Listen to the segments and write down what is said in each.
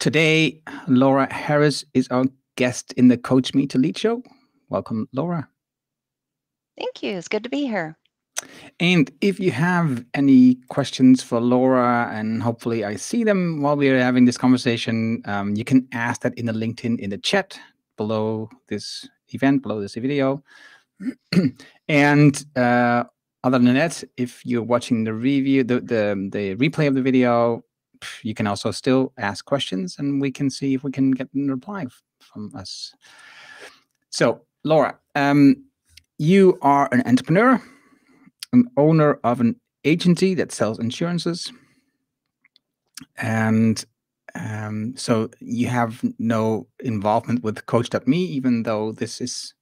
Today, Laura Harris is our guest in the Coach Me to Lead show. Welcome, Laura. Thank you. It's good to be here. And if you have any questions for Laura, and hopefully I see them while we're having this conversation, you can ask that in the LinkedIn in the chat below this event, below this video. And other than that, if you're watching the review, the replay of the video, you can also still ask questions and we can see if we can get a reply from us. So, Laura, you are an entrepreneur, an owner of an agency that sells insurances. And so you have no involvement with Coach.me, even though this is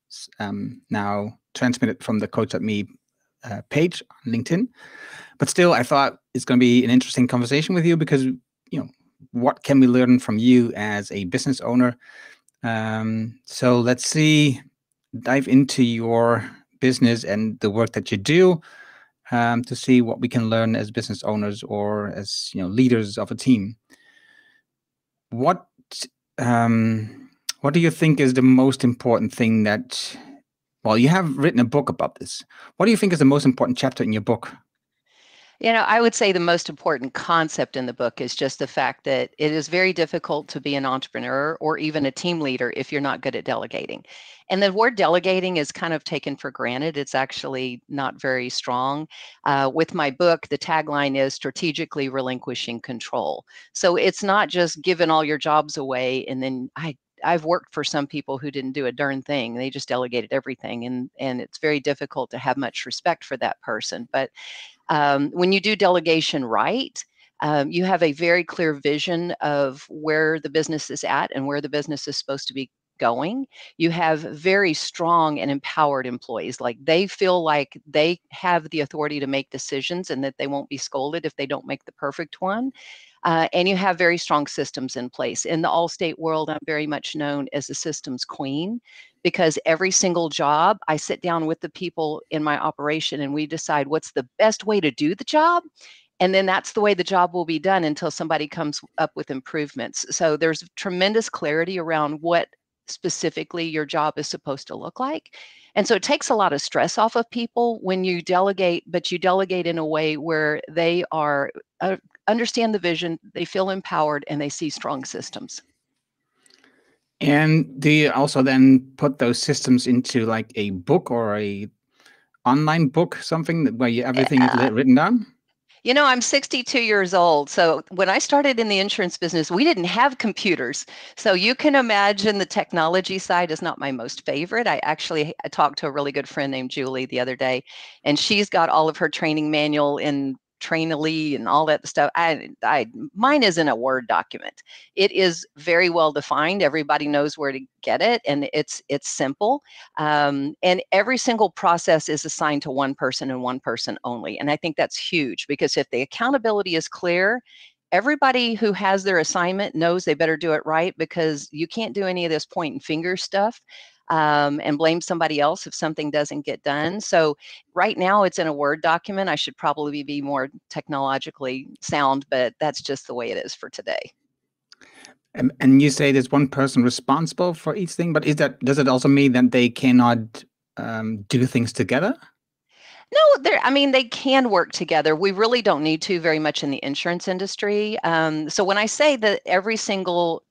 now transmitted from the Coach.me page on LinkedIn. But still, I thought it's going to be an interesting conversation with you because, you know, what can we learn from you as a business owner? So let's dive into your business and the work that you do to see what we can learn as business owners or as, you know, leaders of a team. What do you think is the most important thing that, well, you have written a book about this. What do you think is the most important chapter in your book? You know, I would say the most important concept in the book is just the fact that it is very difficult to be an entrepreneur or even a team leader if you're not good at delegating. And the word delegating is kind of taken for granted. It's actually not very strong. With my book, the tagline is strategically relinquishing control. So it's not just giving all your jobs away and then I've worked for some people who didn't do a darn thing. They just delegated everything. And it's very difficult to have much respect for that person. But when you do delegation right, you have a very clear vision of where the business is at and where the business is supposed to be going. You have very strong and empowered employees. Like they feel like they have the authority to make decisions and that they won't be scolded if they don't make the perfect one. And you have very strong systems in place. In the Allstate world, I'm very much known as the systems queen because every single job, I sit down with the people in my operation and we decide what's the best way to do the job. And then that's the way the job will be done until somebody comes up with improvements. So there's tremendous clarity around what specifically your job is supposed to look like. And so it takes a lot of stress off of people when you delegate, but you delegate in a way where they are understand the vision, they feel empowered, and they see strong systems. And do you also then put those systems into like a book or a online book, something where everything is written down? You know, I'm 62 years old. So when I started in the insurance business, we didn't have computers. So you can imagine the technology side is not my most favorite. I talked to a really good friend named Julie the other day, and she's got all of her training manual in Trainally and all that stuff. Mine is in a Word document. It is very well defined. Everybody knows where to get it, and it's simple. And every single process is assigned to one person and one person only. And I think that's huge because if the accountability is clear, everybody who has their assignment knows they better do it right because you can't do any of this point and finger stuff. And blame somebody else if something doesn't get done. So right now it's in a Word document. I should probably be more technologically sound, but that's just the way it is for today. And you say there's one person responsible for each thing, but does it also mean that they cannot do things together? No, they can work together. We really don't need to very much in the insurance industry. So when I say that every single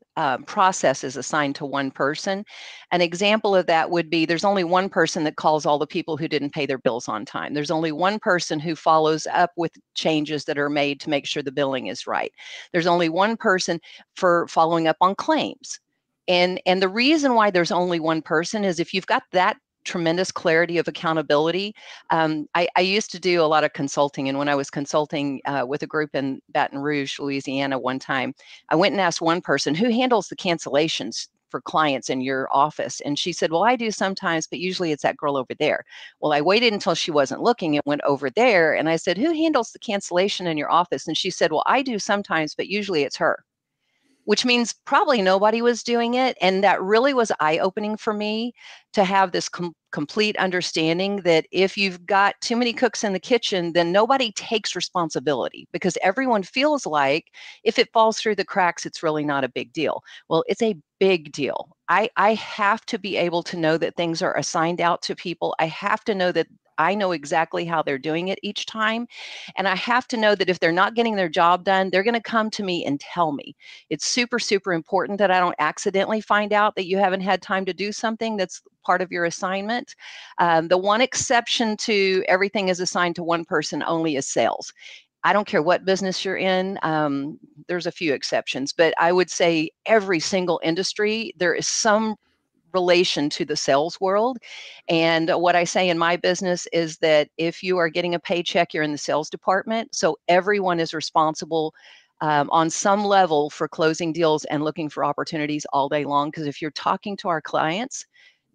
process is assigned to one person. An example of that would be there's only one person that calls all the people who didn't pay their bills on time. There's only one person who follows up with changes that are made to make sure the billing is right. There's only one person for following up on claims. And the reason why there's only one person is if you've got that tremendous clarity of accountability. I used to do a lot of consulting, and when I was consulting with a group in Baton Rouge, Louisiana one time, I went and asked one person, who handles the cancellations for clients in your office? And she said, well, I do sometimes, but usually it's that girl over there. Well, I waited until she wasn't looking and went over there, and I said, who handles the cancellation in your office? And she said, well, I do sometimes, but usually it's her. which means probably nobody was doing it. And that really was eye-opening for me to have this complete understanding that if you've got too many cooks in the kitchen, then nobody takes responsibility, because everyone feels like if it falls through the cracks, it's really not a big deal. Well, it's a big deal. I have to be able to know that things are assigned out to people. I have to know that I know exactly how they're doing it each time. And I have to know that if they're not getting their job done, they're going to come to me and tell me. It's super, super important that I don't accidentally find out that you haven't had time to do something that's part of your assignment. The one exception to everything is assigned to one person only is sales. I don't care what business you're in. There's a few exceptions, but I would say every single industry, there is some relation to the sales world. And what I say in my business is that if you are getting a paycheck, you're in the sales department. So everyone is responsible on some level for closing deals and looking for opportunities all day long. Because if you're talking to our clients,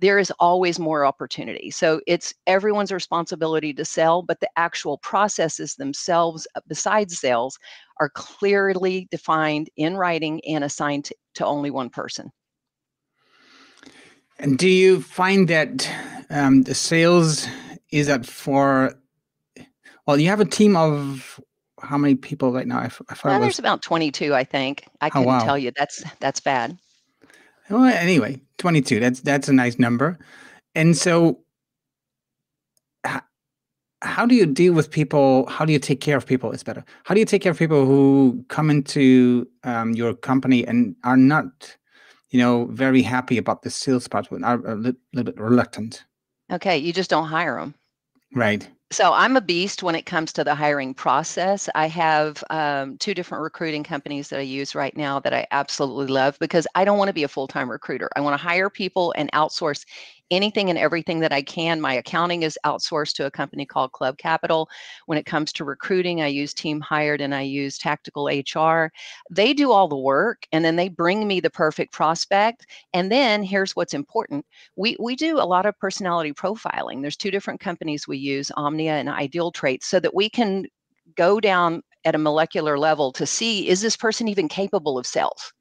there is always more opportunity. So it's everyone's responsibility to sell, but the actual processes themselves, besides sales, are clearly defined in writing and assigned to only one person. And do you find that the sales is that for, well, you have a team of how many people right now? I thought it There's was, about 22, I think. I oh, couldn't wow. tell you. That's bad. Well, anyway, 22, that's a nice number. And so how do you deal with people? How do you take care of people? It's better. How do you take care of people who come into your company and are not, very happy about the sales part, but are a little bit reluctant? Okay, you just don't hire them. Right. So I'm a beast when it comes to the hiring process. I have 2 different recruiting companies that I use right now that I absolutely love, because I don't want to be a full-time recruiter. I want to hire people and outsource anything and everything that I can. My accounting is outsourced to a company called Club Capital. When it comes to recruiting, I use Team Hired and I use Tactical HR. They do all the work, and then they bring me the perfect prospect. And then here's what's important. We do a lot of personality profiling. There's 2 different companies we use, Omnia and Ideal Traits, so that we can go down at a molecular level to see, is this person even capable of sales?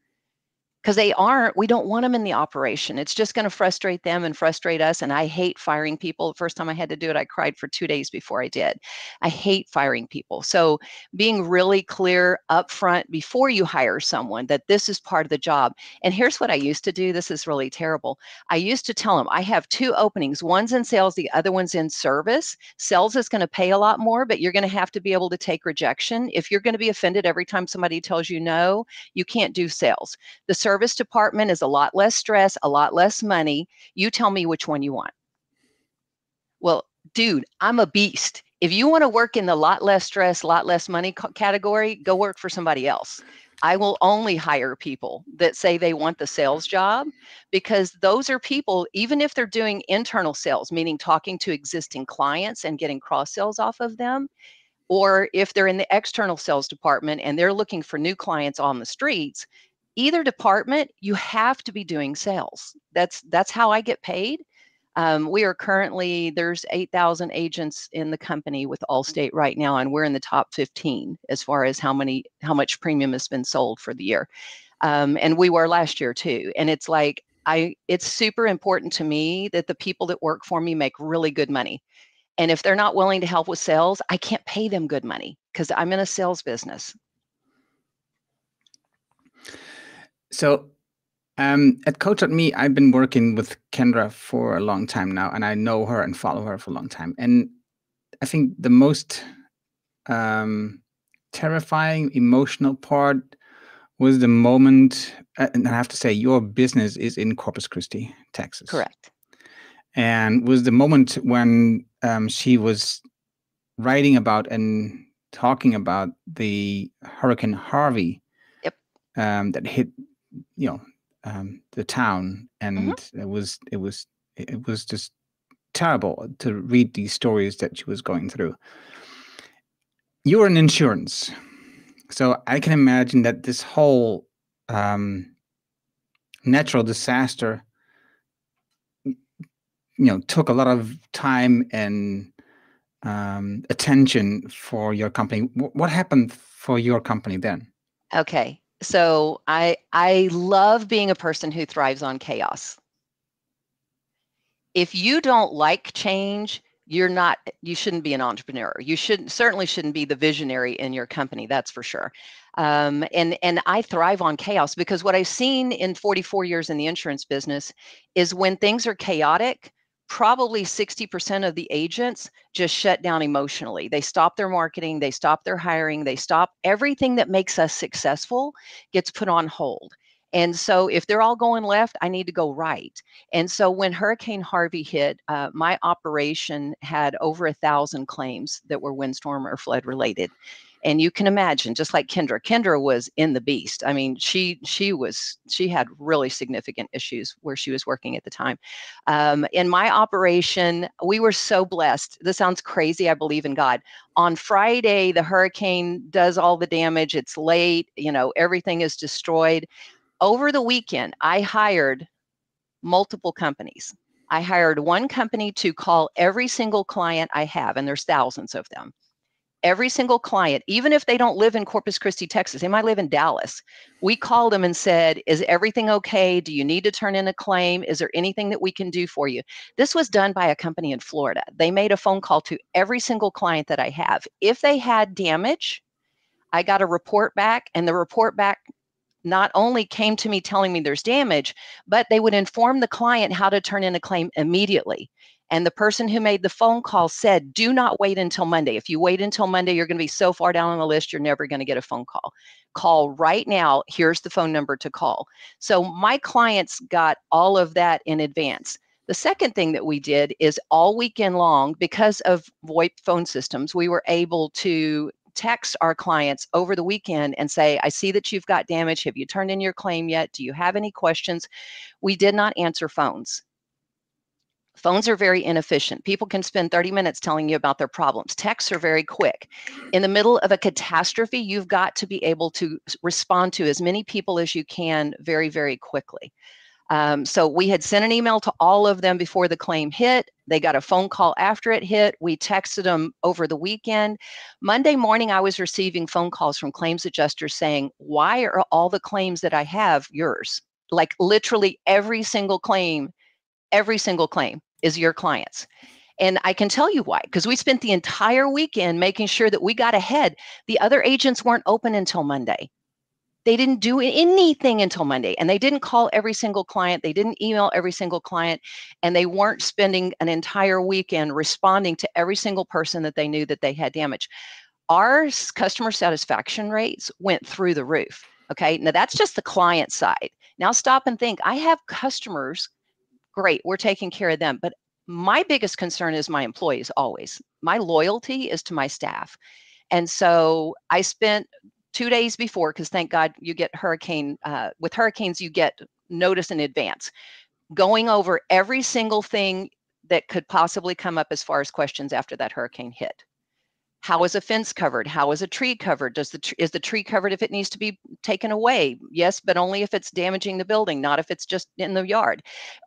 Because they aren't, we don't want them in the operation. It's just going to frustrate them and frustrate us. And I hate firing people. The first time I had to do it, I cried for 2 days before I did. I hate firing people. So being really clear upfront before you hire someone that this is part of the job. And here's what I used to do. This is really terrible. I used to tell them, I have 2 openings. One's in sales, the other one's in service. Sales is going to pay a lot more, but you're going to have to be able to take rejection. If you're going to be offended every time somebody tells you no, you can't do sales. The service department is a lot less stress, a lot less money. You tell me which one you want. Well, dude, I'm a beast. If you want to work in the lot less stress, lot less money category, go work for somebody else. I will only hire people that say they want the sales job, because those are people, even if they're doing internal sales, meaning talking to existing clients and getting cross sales off of them, or if they're in the external sales department and they're looking for new clients on the streets, either department, you have to be doing sales. That's how I get paid. We are currently, there's 8,000 agents in the company with Allstate right now, and we're in the top 15 as far as how much premium has been sold for the year. And we were last year too. And it's like, it's super important to me that the people that work for me make really good money. And if they're not willing to help with sales, I can't pay them good money because I'm in a sales business. So at Coach.me, I've been working with Kendra for a long time now, and I know her and follow her for a long time. And I think the most terrifying, emotional part was the moment, and I have to say, your business is in Corpus Christi, Texas. Correct. And was the moment when she was writing about and talking about the Hurricane Harvey. Yep. That hit, the town, and it was just terrible to read these stories that she was going through. You're in insurance, so I can imagine that this whole natural disaster, took a lot of time and attention for your company. What happened for your company then? Okay. So I love being a person who thrives on chaos. If you don't like change, you shouldn't be an entrepreneur. You certainly shouldn't be the visionary in your company, that's for sure. And I thrive on chaos, because what I've seen in 44 years in the insurance business is when things are chaotic, probably 60% of the agents just shut down emotionally. They stop their marketing, they stop their hiring, they stop everything that makes us successful gets put on hold. And so if they're all going left, I need to go right. And so when Hurricane Harvey hit, my operation had over 1,000 claims that were windstorm or flood related. And you can imagine, just like Kendra was in the beast. I mean, she had really significant issues where she was working at the time. In my operation, we were so blessed. This sounds crazy. I believe in God. On Friday, the hurricane does all the damage. It's late. Everything is destroyed. Over the weekend, I hired multiple companies. I hired one company to call every single client I have, and there's thousands of them. Every single client, even if they don't live in Corpus Christi, Texas, they might live in Dallas. We called them and said, is everything okay? Do you need to turn in a claim? Is there anything that we can do for you? This was done by a company in Florida. They made a phone call to every single client that I have. If they had damage, I got a report back, and the report back not only came to me telling me there's damage, but they would inform the client how to turn in a claim immediately. And the person who made the phone call said, do not wait until Monday. If you wait until Monday, you're going to be so far down on the list, you're never going to get a phone call. Call right now. Here's the phone number to call. So my clients got all of that in advance. The second thing that we did is all weekend long, because of VoIP phone systems, we were able to text our clients over the weekend and say, I see that you've got damage. Have you turned in your claim yet? Do you have any questions? We did not answer phones. Phones are very inefficient. People can spend 30 minutes telling you about their problems. Texts are very quick. In the middle of a catastrophe, you've got to be able to respond to as many people as you can very, very quickly. So we had sent an email to all of them before the claim hit. They got a phone call after it hit. We texted them over the weekend. Monday morning, I was receiving phone calls from claims adjusters saying, why are all the claims that I have yours? Like literally every single claim is your client's. And I can tell you why, because we spent the entire weekend making sure that we got ahead. The other agents weren't open until Monday. They didn't do anything until Monday, and they didn't call every single client. They didn't email every single client, and they weren't spending an entire weekend responding to every single person that they knew that they had damage. Our customer satisfaction rates went through the roof. Okay, now that's just the client side. Now stop and think. I have customers. Great, we're taking care of them, but my biggest concern is my employees always. My loyalty is to my staff. And so I spent 2 days before, because thank God you get with hurricanes, you get notice in advance, going over every single thing that could possibly come up as far as questions after that hurricane hit. How is a fence covered? How is a tree covered? Is the tree covered if it needs to be taken away? Yes, but only if it's damaging the building, not if it's just in the yard.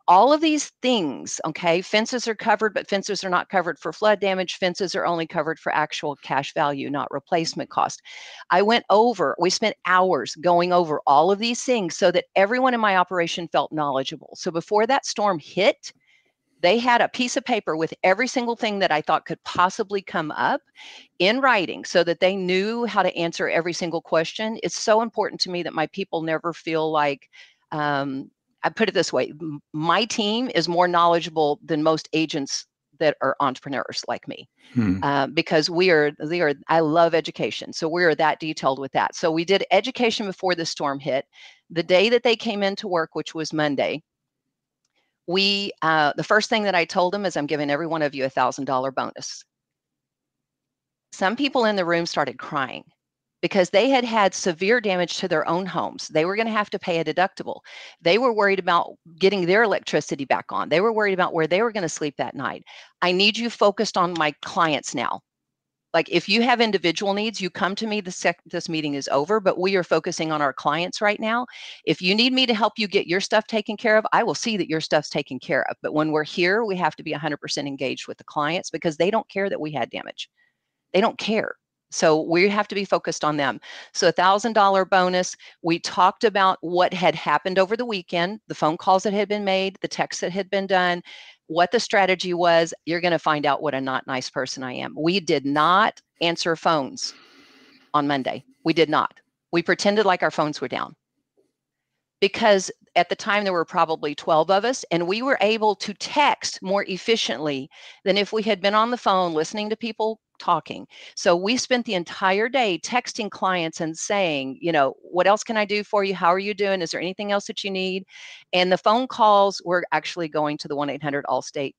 All of these things, okay, fences are covered, but fences are not covered for flood damage. Fences are only covered for actual cash value, not replacement cost. We spent hours going over all of these things so that everyone in my operation felt knowledgeable. So before that storm hit, they had a piece of paper with every single thing that I thought could possibly come up in writing so that they knew how to answer every single question. It's so important to me that my people never feel like, I put it this way, my team is more knowledgeable than most agents that are entrepreneurs like me. Because I love education. So we are that detailed with that. So we did education before the storm hit. The day that they came into work, which was Monday, the first thing that I told them is I'm giving every one of you $1,000 bonus. Some people in the room started crying because they had had severe damage to their own homes. They were going to have to pay a deductible. They were worried about getting their electricity back on. They were worried about where they were going to sleep that night. I need you focused on my clients now. Like if you have individual needs, you come to me, this meeting is over, but we are focusing on our clients right now. If you need me to help you get your stuff taken care of, I will see that your stuff's taken care of. But when we're here, we have to be 100% engaged with the clients because they don't care that we had damage. They don't care. So we have to be focused on them. So $1,000 bonus. We talked about what had happened over the weekend, the phone calls that had been made, the texts that had been done, what the strategy was. You're going to find out what a not nice person I am. We did not answer phones on Monday. We did not. We pretended like our phones were down, because at the time there were probably 12 of us, and we were able to text more efficiently than if we had been on the phone listening to people talking. So we spent the entire day texting clients and saying, you know, what else can I do for you? How are you doing? Is there anything else that you need? And the phone calls were actually going to the 1-800 Allstate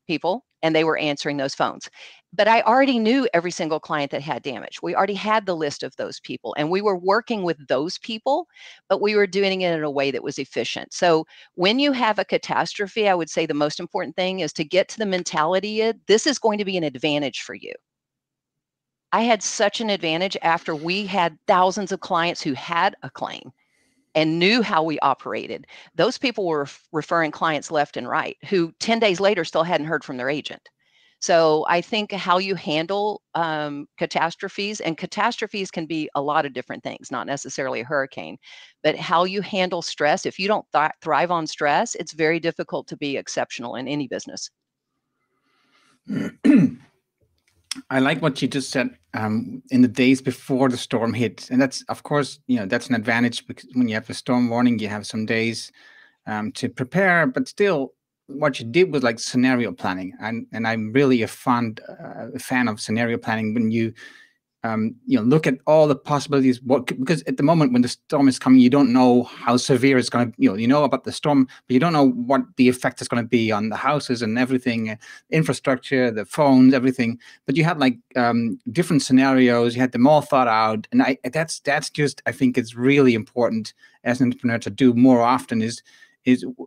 people, and they were answering those phones. But I already knew every single client that had damage. We already had the list of those people, and we were working with those people, but we were doing it in a way that was efficient. So when you have a catastrophe, I would say the most important thing is to get to the mentality of, this is going to be an advantage for you. I had such an advantage after we had thousands of clients who had a claim and knew how we operated. Those people were referring clients left and right who 10 days later still hadn't heard from their agent. So I think how you handle catastrophes, and catastrophes can be a lot of different things, not necessarily a hurricane, but how you handle stress. If you don't thrive on stress, it's very difficult to be exceptional in any business. I like what you just said, in the days before the storm hit. And that's, of course, you know, that's an advantage, because when you have a storm warning, you have some days to prepare, but still what you did was like scenario planning. And I'm really a fan of scenario planning, when you look at all the possibilities. Because at the moment when the storm is coming, you don't know how severe it's going to. You know about the storm, but you don't know what the effect is going to be on the houses and everything, infrastructure, the phones, everything. But you had like different scenarios. You had them all thought out, and that's just, I think it's really important as an entrepreneur to do more often.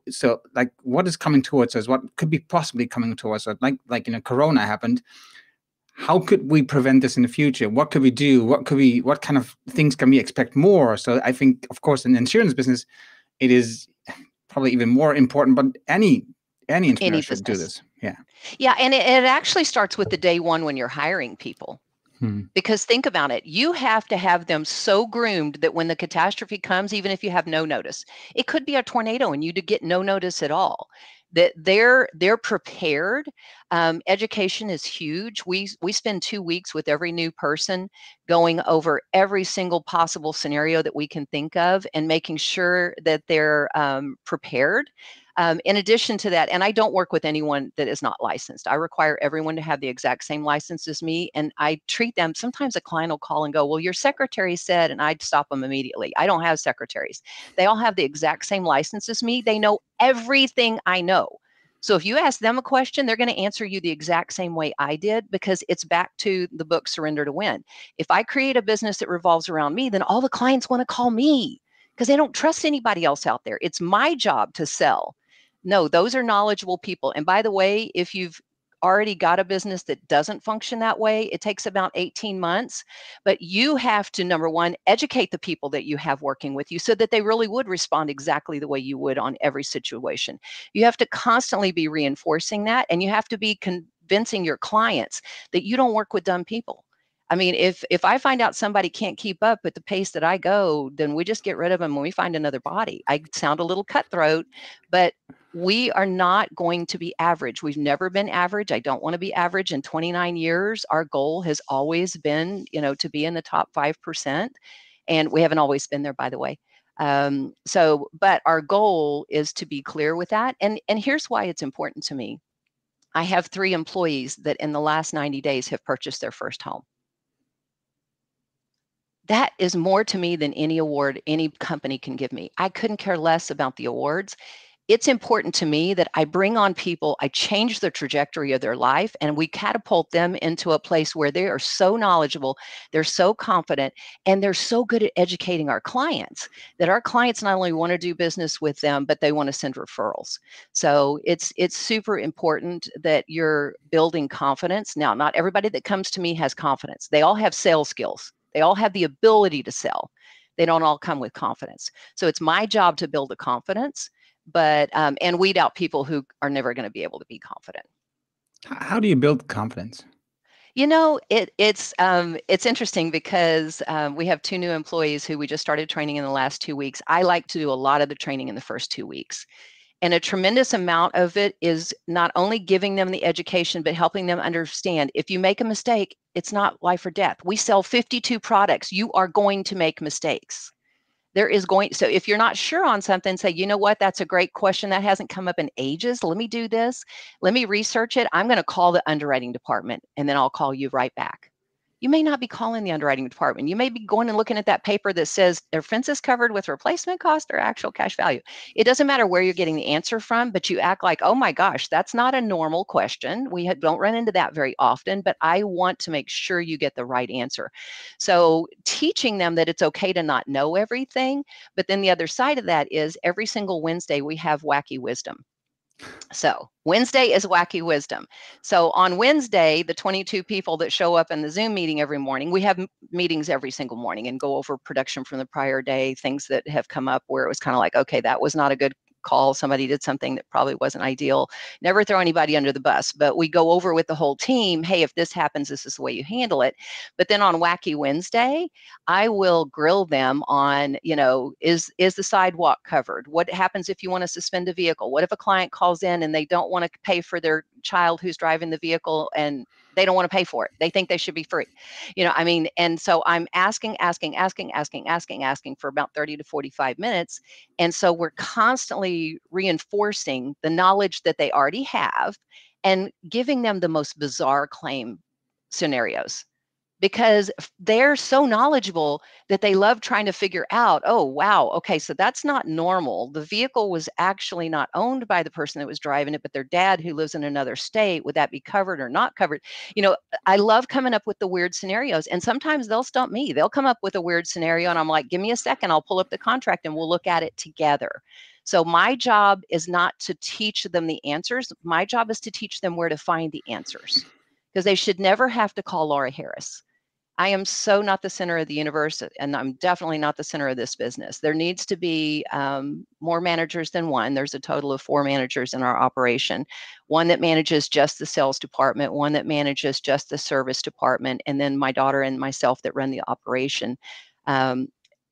So like, what is coming towards us? What could be possibly coming towards us? Like Corona happened. How could we prevent this in the future? What could we do? What kind of things can we expect more? So I think, of course, in the insurance business, it is probably even more important, but any entrepreneur should do this. Yeah. Yeah. And it actually starts with the day one when you're hiring people. Because think about it, you have to have them so groomed that when the catastrophe comes, even if you have no notice, it could be a tornado and you get no notice at all, that they're prepared. Education is huge. We spend 2 weeks with every new person going over every single possible scenario that we can think of and making sure that they're prepared. In addition to that, and I don't work with anyone that is not licensed. I require everyone to have the exact same license as me, and I treat them. Sometimes a client will call and go, well, your secretary said, and I'd stop them immediately. I don't have secretaries. They all have the exact same license as me. They know everything I know. So if you ask them a question, they're going to answer you the exact same way I did, because it's back to the book, Surrender to Win. If I create a business that revolves around me, then all the clients want to call me because they don't trust anybody else out there. It's my job to sell. No, those are knowledgeable people. And by the way, if you've already got a business that doesn't function that way, it takes about 18 months. But you have to, number one, educate the people that you have working with you so that they really would respond exactly the way you would on every situation. You have to constantly be reinforcing that, and you have to be convincing your clients that you don't work with dumb people. I mean, if I find out somebody can't keep up at the pace that I go, then we just get rid of them and we find another body. I sound a little cutthroat, but we are not going to be average. We've never been average. I don't want to be average. In 29 years, our goal has always been, to be in the top 5%. And we haven't always been there, by the way. But our goal is to be clear with that. And here's why it's important to me. I have 3 employees that in the last 90 days have purchased their first home. That is more to me than any award any company can give me. I couldn't care less about the awards. It's important to me that I bring on people, I change the trajectory of their life, and we catapult them into a place where they are so knowledgeable, they're so confident, and they're so good at educating our clients that our clients not only want to do business with them, but they want to send referrals. So it's super important that you're building confidence. Now, not everybody that comes to me has confidence. They all have sales skills. They all have the ability to sell. They don't all come with confidence. So it's my job to build a confidence, but and weed out people who are never going to be able to be confident. How do you build confidence? It's interesting because we have 2 new employees who we just started training in the last 2 weeks. I like to do a lot of the training in the first 2 weeks. And a tremendous amount of it is not only giving them the education, but helping them understand if you make a mistake, it's not life or death. We sell 52 products. You are going to make mistakes. So if you're not sure on something, say, you know what, that's a great question. That hasn't come up in ages. Let me do this. Let me research it. I'm going to call the underwriting department and then I'll call you right back. You may not be calling the underwriting department. You may be going and looking at that paper that says their fence is covered with replacement cost or actual cash value. It doesn't matter where you're getting the answer from, but you act like, oh my gosh, that's not a normal question. We don't run into that very often, but I want to make sure you get the right answer. So teaching them that it's okay to not know everything, but then the other side of that is every single Wednesday we have wacky wisdom. So Wednesday is wacky wisdom. So on Wednesday, the 22 people that show up in the Zoom meeting every morning, we have meetings every single morning and go over production from the prior day, things that have come up where it was kind of like, okay, that was not a good call. Somebody did something that probably wasn't ideal. Never throw anybody under the bus, but we go over with the whole team, hey, if this happens, this is the way you handle it. But then on Wacky Wednesday, I will grill them on, is the sidewalk covered? What happens if you want to suspend a vehicle? What if a client calls in and they don't want to pay for their child who's driving the vehicle and they don't want to pay for it? They think they should be free. And so I'm asking for about 30 to 45 minutes. And so we're constantly reinforcing the knowledge that they already have and giving them the most bizarre claim scenarios, because they're so knowledgeable that they love trying to figure out, oh, wow, okay, so that's not normal. The vehicle was actually not owned by the person that was driving it, but their dad who lives in another state, would that be covered or not covered? I love coming up with the weird scenarios, and sometimes they'll stump me. They'll come up with a weird scenario and I'm like, give me a second, I'll pull up the contract and we'll look at it together. So my job is not to teach them the answers. My job is to teach them where to find the answers, because they should never have to call Laura Harris. I am so not the center of the universe, and I'm definitely not the center of this business. There needs to be more managers than one. There's a total of 4 managers in our operation. One that manages just the sales department, one that manages just the service department, and then my daughter and myself that run the operation.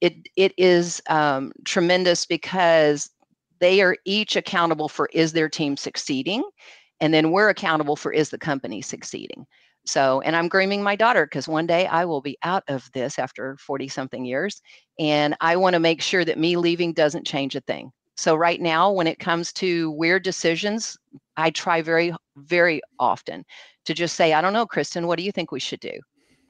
It is tremendous because they are each accountable for, is their team succeeding? And then we're accountable for, is the company succeeding? So, and I'm grooming my daughter because one day I will be out of this after 40 something years. And I want to make sure that me leaving doesn't change a thing. So right now, when it comes to weird decisions, I try very, very often to just say, I don't know, Kristen, what do you think we should do?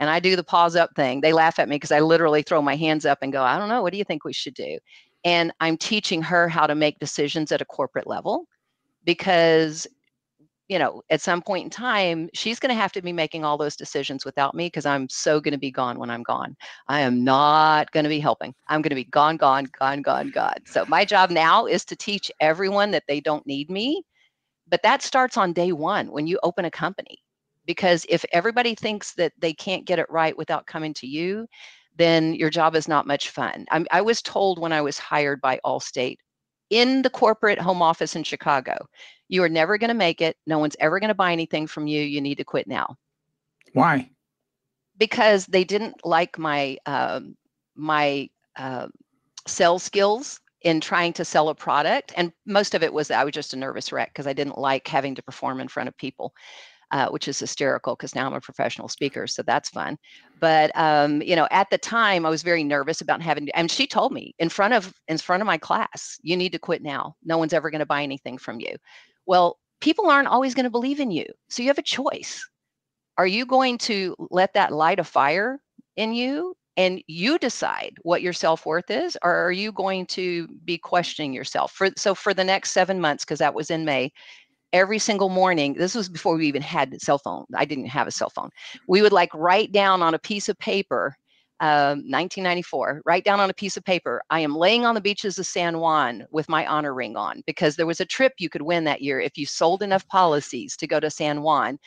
And I do the pause up thing. They laugh at me because I literally throw my hands up and go, I don't know, what do you think we should do? And I'm teaching her how to make decisions at a corporate level, because at some point in time, she's going to have to be making all those decisions without me, because I'm so going to be gone when I'm gone. I am not going to be helping. I'm going to be gone. So my job now is to teach everyone that they don't need me. But that starts on day one when you open a company, because if everybody thinks that they can't get it right without coming to you, then your job is not much fun. I was told when I was hired by Allstate in the corporate home office in Chicago, you are never going to make it. No one's ever going to buy anything from you. You need to quit now. Why? Because they didn't like my sales skills in trying to sell a product. And most of it was that I was just a nervous wreck because I didn't like having to perform in front of people. Which is hysterical because now I'm a professional speaker, so that's fun. But at the time, I was very nervous about having to. And she told me in front of my class, "You need to quit now. No one's ever going to buy anything from you." Well, people aren't always going to believe in you, so you have a choice. Are you going to let that light a fire in you, and you decide what your self-worth is, or are you going to be questioning yourself? For the next 7 months, because that was in May. Every single morning, this was before we even had a cell phone. I didn't have a cell phone. We would write down on a piece of paper, 1994, write down on a piece of paper, I am laying on the beaches of San Juan with my honor ring on, because there was a trip you could win that year if you sold enough policies to go to San Juan,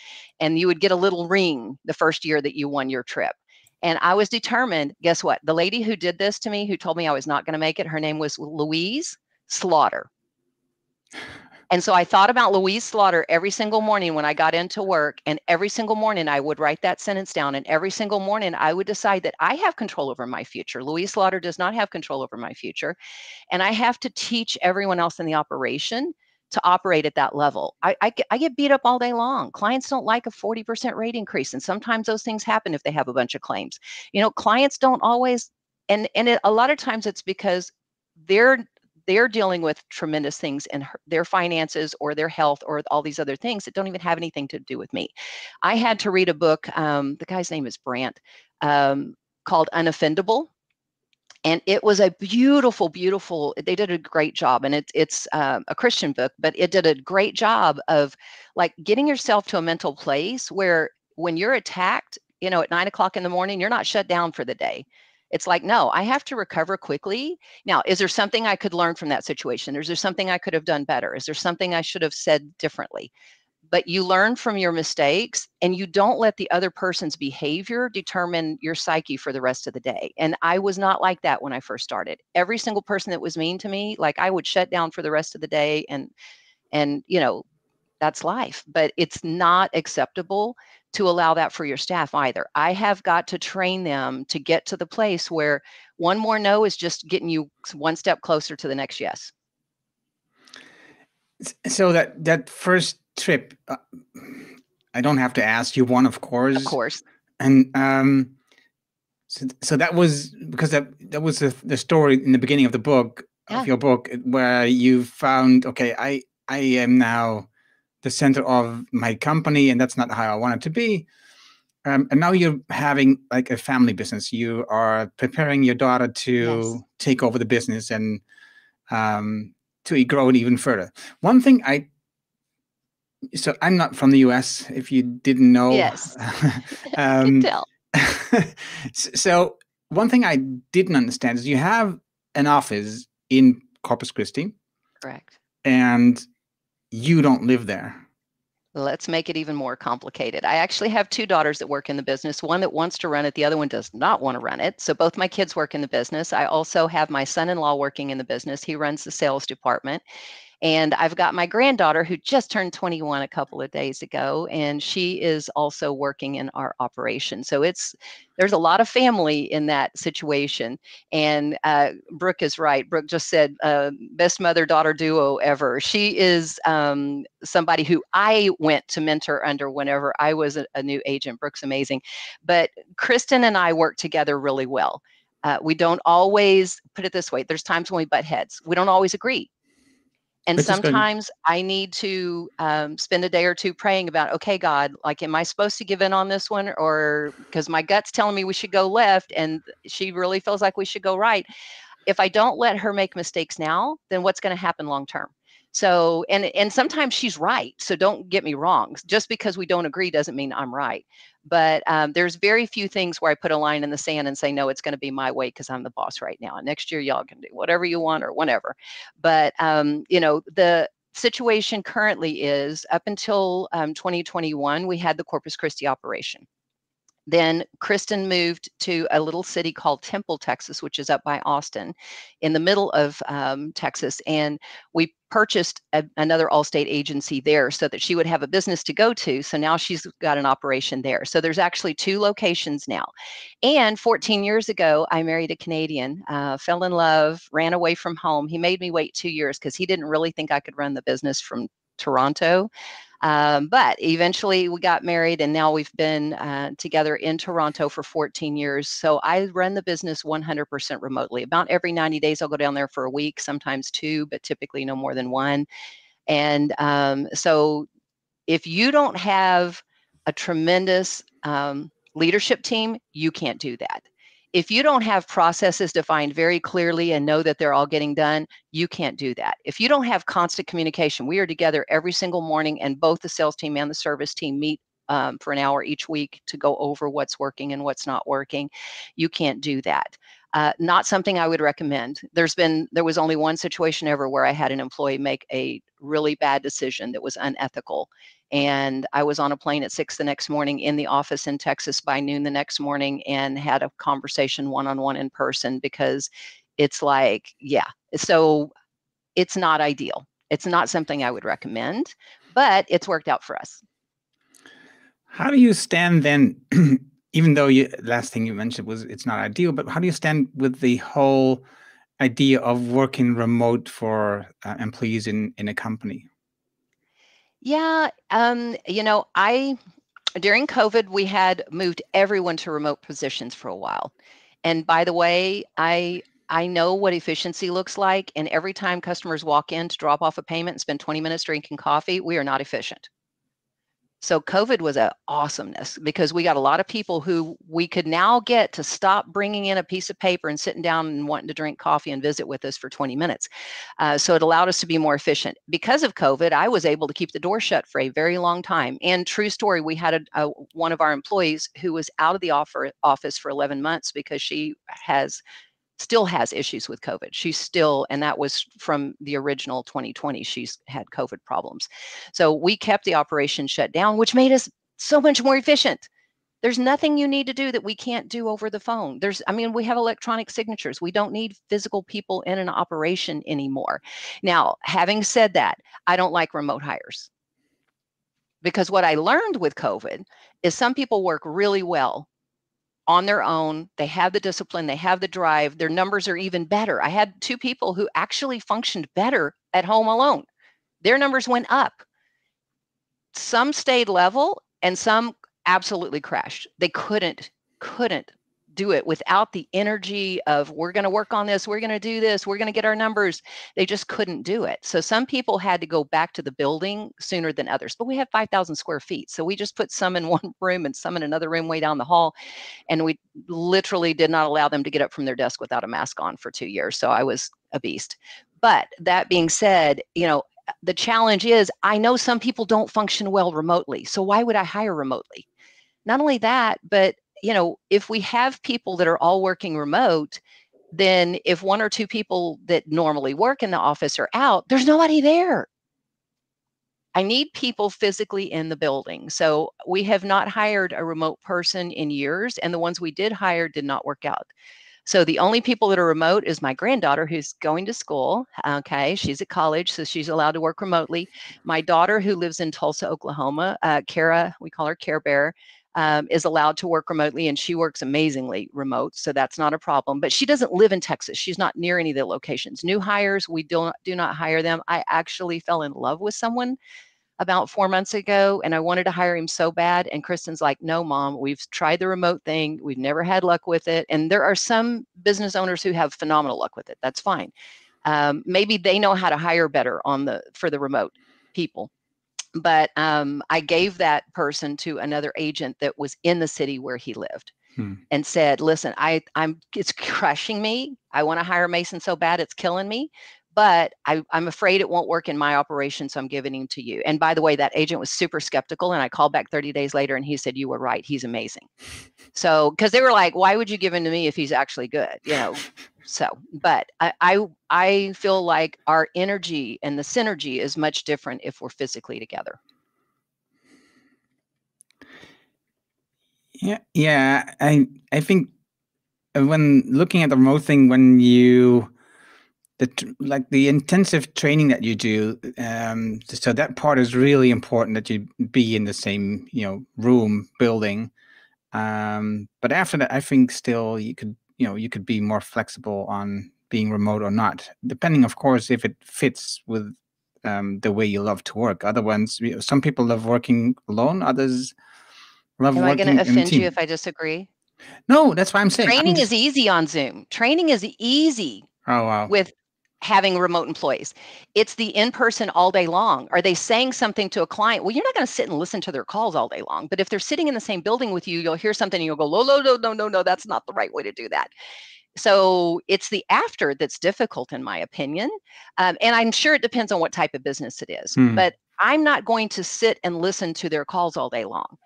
and you would get a little ring the first year that you won your trip. And I was determined. Guess what? The lady who did this to me, who told me I was not going to make it, her name was Louise Slaughter. And so I thought about Louise Slaughter every single morning when I got into work, and every single morning I would write that sentence down, and every single morning I would decide that I have control over my future. Louise Slaughter does not have control over my future, and I have to teach everyone else in the operation to operate at that level. I get beat up all day long. Clients don't like a 40% rate increase, and sometimes those things happen if they have a bunch of claims. Clients don't always, and a lot of times it's because they're dealing with tremendous things in their finances or their health or all these other things that don't even have anything to do with me. I had to read a book, the guy's name is Brandt, called Unoffendable. And it was a beautiful, beautiful, they did a great job. And it's a Christian book, but it did a great job of like getting yourself to a mental place where when you're attacked, at 9 o'clock in the morning, you're not shut down for the day. It's like, no, I have to recover quickly. Now, is there something I could learn from that situation? Is there something I could have done better? Is there something I should have said differently? But you learn from your mistakes, and you don't let the other person's behavior determine your psyche for the rest of the day. And I was not like that when I first started. Every single person that was mean to me, like I would shut down for the rest of the day, and that's life. But it's not acceptable to allow that for your staff either. I have got to train them to get to the place where one more no is just getting you one step closer to the next yes. So that first trip, I don't have to ask, you won, of course. Of course. And so that was because that was the story in the beginning of the book, of your book, where you found, okay, I am now the center of my company, and that's not how I want it to be. And now you're having like a family business. You are preparing your daughter to take over the business and to grow it even further. One thing so I'm not from the US, if you didn't know. Yes. I can tell. So one thing I didn't understand is you have an office in Corpus Christi. Correct. And you don't live there. Let's make it even more complicated. I actually have two daughters that work in the business, one that wants to run it, the other one does not want to run it. So both my kids work in the business. I also have my son-in-law working in the business. He runs the sales department. And I've got my granddaughter who just turned 21 a couple of days ago, and she is also working in our operation. So there's a lot of family in that situation. And Brooke is right. Brooke just said, best mother-daughter duo ever. She is somebody who I went to mentor under whenever I was a new agent. Brooke's amazing. But Kristen and I work together really well. We don't always, put it this way, there's times when we butt heads. We don't always agree. And sometimes I need to spend a day or two praying about, okay, God, like, am I supposed to give in on this one? Or because my gut's telling me we should go left and she really feels like we should go right. If I don't let her make mistakes now, then what's going to happen long term? So, and sometimes she's right. So don't get me wrong. Just because we don't agree doesn't mean I'm right. But there's very few things where I put a line in the sand and say, no, it's going to be my way because I'm the boss right now. And next year, y'all can do whatever you want or whatever. But, the situation currently is up until 2021, we had the Corpus Christi operation. Then Kristen moved to a little city called Temple, Texas, which is up by Austin in the middle of Texas. And we purchased another Allstate agency there so that she would have a business to go to. So now she's got an operation there. So there's actually two locations now. And 14 years ago, I married a Canadian, fell in love, ran away from home. He made me wait 2 years because he didn't really think I could run the business from Toronto. But eventually we got married, and now we've been together in Toronto for 14 years. So I run the business 100% remotely. About every 90 days, I'll go down there for a week, sometimes two, but typically no more than one. And so if you don't have a tremendous leadership team, you can't do that. If you don't have processes defined very clearly and know that they're all getting done, you can't do that. If you don't have constant communication, we are together every single morning, and both the sales team and the service team meet for an hour each week to go over what's working and what's not working. You can't do that. Not something I would recommend. There was only one situation ever where I had an employee make a really bad decision that was unethical. And I was on a plane at 6 the next morning in the office in Texas by noon the next morning and had a conversation one-on-one in person because it's like, yeah, so it's not ideal. It's not something I would recommend, but it's worked out for us. How do you stand then, even though last thing you mentioned was it's not ideal, but how do you stand with the whole idea of working remote for employees in a company? Yeah, during COVID, we had moved everyone to remote positions for a while. And by the way, I know what efficiency looks like. And every time customers walk in to drop off a payment and spend 20 minutes drinking coffee, we are not efficient. So COVID was an awesomeness because we got a lot of people who we could now get to stop bringing in a piece of paper and sitting down and wanting to drink coffee and visit with us for 20 minutes. So it allowed us to be more efficient. Because of COVID, I was able to keep the door shut for a very long time. And true story, we had one of our employees who was out of the office for 11 months because she still has issues with COVID. She's still, and that was from the original 2020, she's had COVID problems. So we kept the operation shut down, which made us so much more efficient. There's nothing you need to do that we can't do over the phone. We have electronic signatures. We don't need physical people in an operation anymore. Now, having said that, I don't like remote hires. Because what I learned with COVID is some people work really well on their own. They have the discipline, they have the drive, their numbers are even better. I had 2 people who actually functioned better at home alone. Their numbers went up. Some stayed level and some absolutely crashed. They couldn't do it without the energy of, we're going to work on this, we're going to do this, we're going to get our numbers. They just couldn't do it. So some people had to go back to the building sooner than others, but we have 5,000 square feet. So we just put some in one room and some in another room way down the hall. And we literally did not allow them to get up from their desk without a mask on for 2 years. So I was a beast. But that being said, the challenge is, I know some people don't function well remotely. So why would I hire remotely? Not only that, but if we have people that are all working remote, then if 1 or 2 people that normally work in the office are out, there's nobody there. I need people physically in the building. So we have not hired a remote person in years, and the ones we did hire did not work out. So the only people that are remote is my granddaughter, who's going to school. Okay, she's at college, so she's allowed to work remotely. My daughter, who lives in Tulsa, Oklahoma, Kara, we call her Care Bear, is allowed to work remotely, and she works amazingly remote, so that's not a problem. But she doesn't live in Texas. She's not near any of the locations. New hires, we do not hire them. I actually fell in love with someone about 4 months ago, and I wanted to hire him so bad. And Kristen's like, no, Mom, we've tried the remote thing. We've never had luck with it. And there are some business owners who have phenomenal luck with it. That's fine. Maybe they know how to hire better for the remote people. But I gave that person to another agent that was in the city where he lived. And said, listen, it's crushing me. I want to hire Mason so bad, it's killing me. But I'm afraid it won't work in my operation, so I'm giving him to you. And by the way, that agent was super skeptical, and I called back 30 days later, and he said, you were right. He's amazing. So, because they were like, why would you give him to me if he's actually good? So, but I feel like our energy and the synergy is much different if we're physically together. Yeah. I think when looking at the remote thing, when the intensive training that you do, so that part is really important, that you be in the same room building. But after that, I think still you could be more flexible on being remote or not, depending, of course, if it fits with the way you love to work. Other ones, some people love working alone, others love Am I working going to in a offend you team. if I disagree? No, that's why I'm saying. Training is easy on Zoom. Training is easy Oh, wow. with having remote employees. It's the in-person all day long. Are they saying something to a client? Well, you're not going to sit and listen to their calls all day long. But if they're sitting in the same building with you, you'll hear something and you'll go, no, that's not the right way to do that. So it's the after that's difficult, in my opinion. And I'm sure it depends on what type of business it is. But I'm not going to sit and listen to their calls all day long.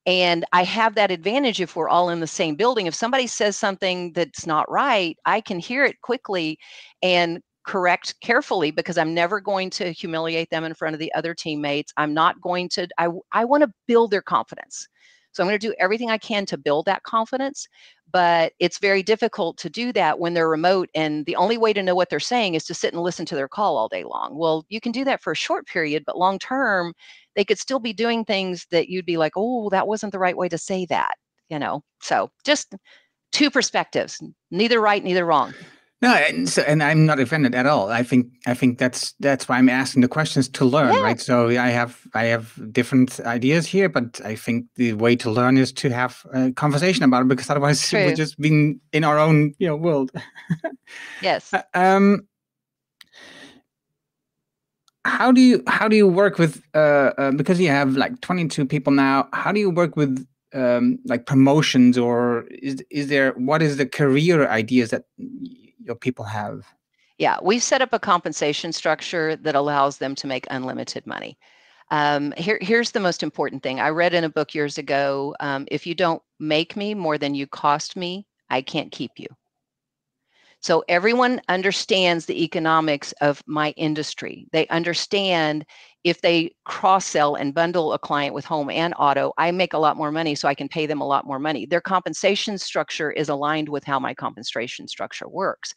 And I have that advantage if we're all in the same building. If somebody says something that's not right, I can hear it quickly and correct carefully, because I'm never going to humiliate them in front of the other teammates. I'm not going to, I want to build their confidence. So I'm going to do everything I can to build that confidence, but it's very difficult to do that when they're remote, and the only way to know what they're saying is to sit and listen to their call all day long. Well, you can do that for a short period, but long term, they could still be doing things that you'd be like, oh, that wasn't the right way to say that, So just two perspectives, neither right, neither wrong. No, and I'm not offended at all. I think that's why I'm asking the questions to learn, Yeah. right? So I have different ideas here, but I think the way to learn is to have a conversation about it, because otherwise True. we're just being in our own world. Yes. How do you work with because you have like 22 people now? How do you work with like promotions, or what is the career ideas that your people have? Yeah, we've set up a compensation structure that allows them to make unlimited money. Here's the most important thing. I read in a book years ago, if you don't make me more than you cost me, I can't keep you. So everyone understands the economics of my industry. They understand if they cross-sell and bundle a client with home and auto, I make a lot more money, so I can pay them a lot more money. Their compensation structure is aligned with how my compensation structure works.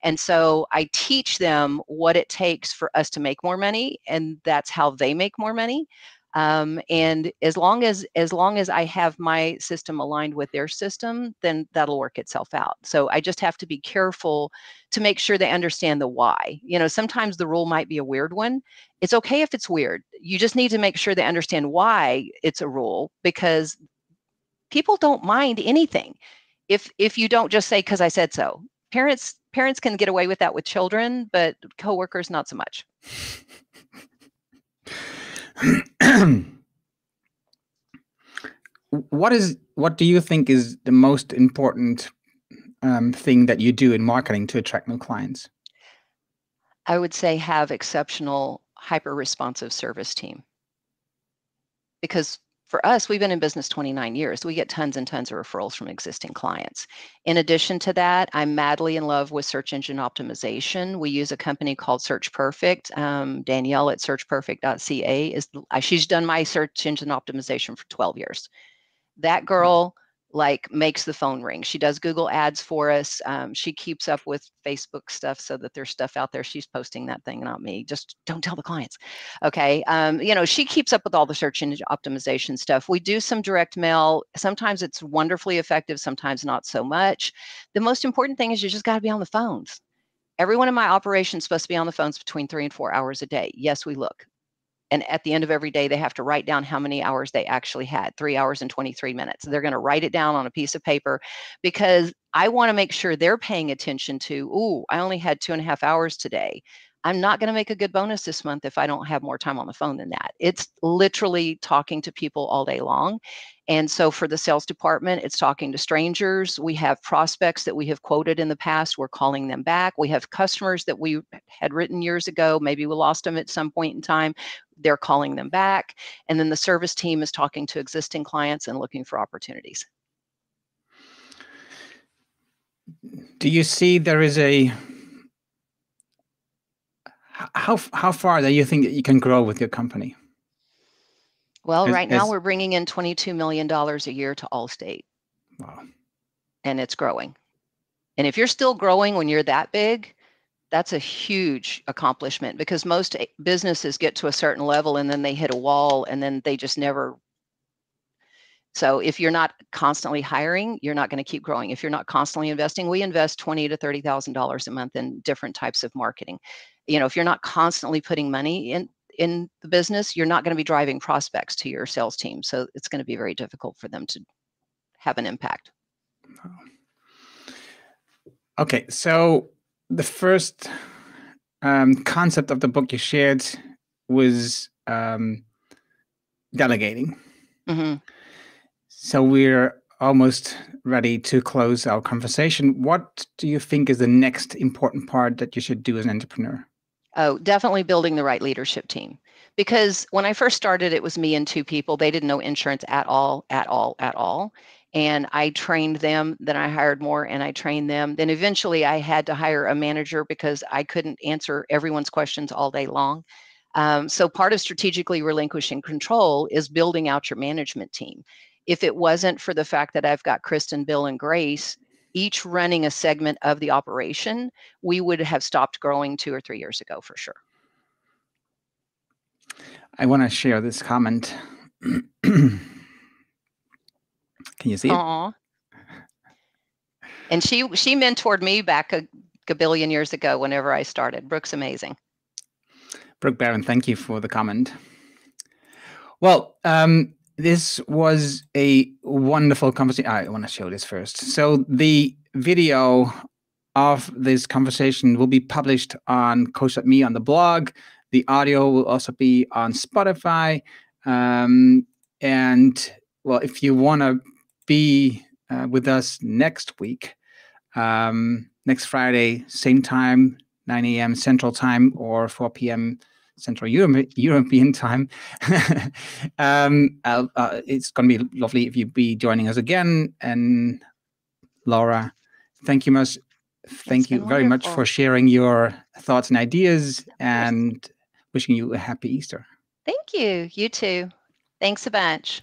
And so I teach them what it takes for us to make more money, and that's how they make more money. And as long as I have my system aligned with their system, then that'll work itself out. So I just have to be careful to make sure they understand the why. Sometimes the rule might be a weird one. It's okay if it's weird. You just need to make sure they understand why it's a rule, because people don't mind anything if you don't just say, because I said so. Parents can get away with that with children, but coworkers not so much. What do you think is the most important thing that you do in marketing to attract new clients? I would say have exceptional, hyper-responsive service team. Because for us, we've been in business 29 years. We get tons and tons of referrals from existing clients. In addition to that, I'm madly in love with search engine optimization. We use a company called Search Perfect. Danielle at searchperfect.ca she's done my search engine optimization for 12 years. That girl makes the phone ring. She does Google ads for us. She keeps up with Facebook stuff so that there's stuff out there. She's posting that thing, not me. Just don't tell the clients. Okay. She keeps up with all the search engine optimization stuff. We do some direct mail. Sometimes it's wonderfully effective, sometimes not so much. The most important thing is you just got to be on the phones. Everyone in my operation is supposed to be on the phones between 3 and 4 hours a day. Yes, we look. And at the end of every day, they have to write down how many hours they actually had, 3 hours and 23 minutes. They're going to write it down on a piece of paper, because I want to make sure they're paying attention to, ooh, I only had 2.5 hours today. I'm not going to make a good bonus this month if I don't have more time on the phone than that. It's literally talking to people all day long. And so for the sales department, it's talking to strangers. We have prospects that we have quoted in the past. We're calling them back. We have customers that we had written years ago. Maybe we lost them at some point in time. They're calling them back. And then the service team is talking to existing clients and looking for opportunities. Do you see there is how far do you think that you can grow with your company? Well, right now we're bringing in $22 million a year to Allstate. Wow. And it's growing. And if you're still growing when you're that big, that's a huge accomplishment, because most businesses get to a certain level and then they hit a wall and then they just never. So if you're not constantly hiring, you're not going to keep growing. If you're not constantly investing, we invest $20,000 to $30,000 a month in different types of marketing. If you're not constantly putting money in the business, you're not going to be driving prospects to your sales team. So it's going to be very difficult for them to have an impact. Okay, so the first concept of the book you shared was delegating. Mm-hmm. So we're almost ready to close our conversation. What do you think is the next important part that you should do as an entrepreneur? Oh, definitely building the right leadership team. Because when I first started, it was me and 2 people. They didn't know insurance at all. And I trained them, then I hired more and I trained them. Then eventually I had to hire a manager because I couldn't answer everyone's questions all day long. So part of strategically relinquishing control is building out your management team. If it wasn't for the fact that I've got Kristen, Bill, and Grace, each running a segment of the operation, we would have stopped growing 2 or 3 years ago for sure. I want to share this comment. Can you see it? And she mentored me back a billion years ago whenever I started. Brooke's amazing. Brooke Barron, thank you for the comment. Well, this was a wonderful conversation. I want to show this first. So the video of this conversation will be published on Coach.me on the blog. The audio will also be on Spotify. And well, if you want to be with us next week, next Friday, same time, 9 a.m. Central Time or 4 p.m. Central European Time. It's going to be lovely if you be joining us again. And Laura, thank you much. Thank you very much for sharing your thoughts and ideas, and wishing you a happy Easter. Thank you. You too. Thanks a bunch.